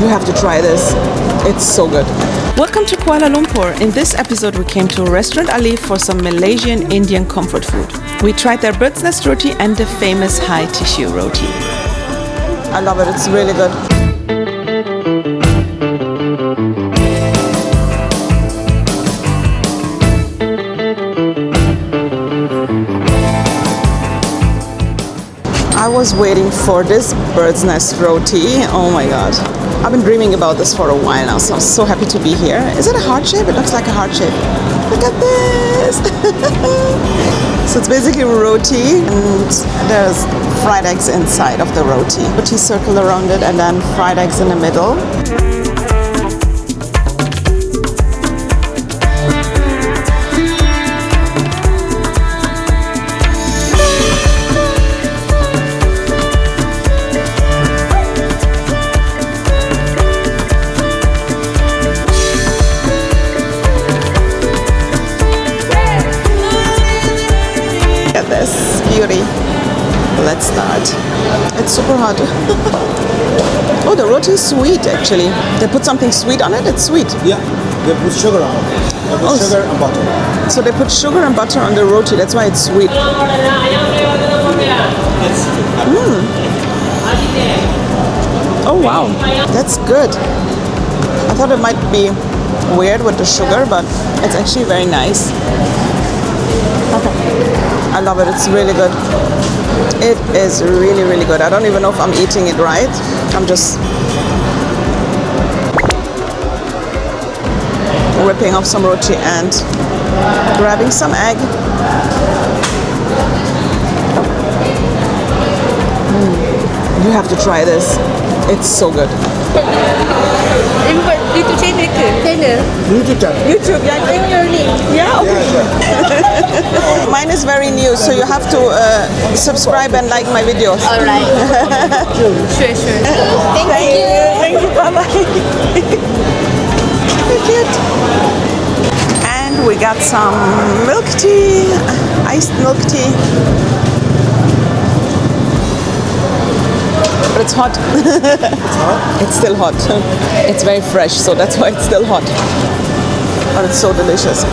You have to try this. It's so good. Welcome to Kuala Lumpur. In this episode we came to Restaurant Aliff for some Malaysian Indian comfort food. We tried their bird's nest roti and the famous high tissue roti. I love it, it's really good. I was waiting for this bird's nest roti. Oh my god. I've been dreaming about this for a while now, so I'm so happy to be here. Is it a heart shape? It looks like a heart shape. Look at this! So it's basically roti and there's fried eggs inside of the roti. Roti circle around it and then fried eggs in the middle. This beauty. Let's start. It's super hot. Oh, the roti is sweet actually. They put something sweet on it? It's sweet. Yeah, they put sugar on it. They put sugar and butter. So they put sugar and butter on the roti, that's why it's sweet. Oh wow, that's good. I thought it might be weird with the sugar, but it's actually very nice. I love it, it's really good. It is really, really good. I don't even know if I'm eating it right. I'm just ripping off some roti and grabbing some egg. You have to try this. It's so good. YouTube channel ke? YouTube, yeah. Yeah, okay. Mine is very new, so you have to subscribe and like my videos. Alright. Sure. Thank you. Thank you, bye-bye. Very cute. And we got some milk tea, iced milk tea. But it's hot. It's hot? It's still hot. It's very fresh, so that's why it's still hot. But it's so delicious.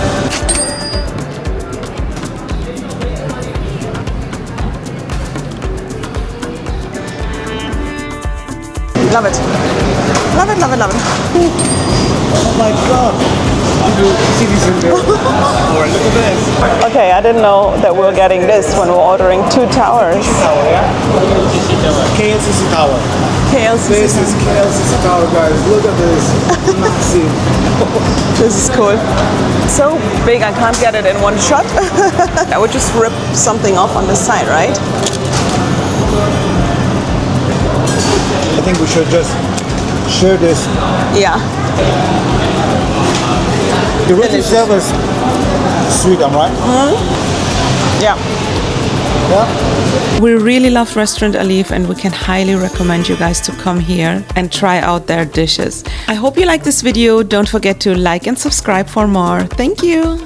Love it. Love it, love it, love it. Oh my god. See these in there. Or look at this. Okay, I didn't know that we were getting this when we were ordering 2 towers. Tower, yeah? KLCC Tower. KLCC. This is KLCC Tower, guys. Look at this. Massive. This is cool. So big, I can't get it in one shot. I would just rip something off on the side, right? I think we should just share this. Yeah. The roti itself is sweet, am I right? Yeah. Yeah. We really love Restaurant Aliff and we can highly recommend you guys to come here and try out their dishes. I hope you like this video. Don't forget to like and subscribe for more. Thank you.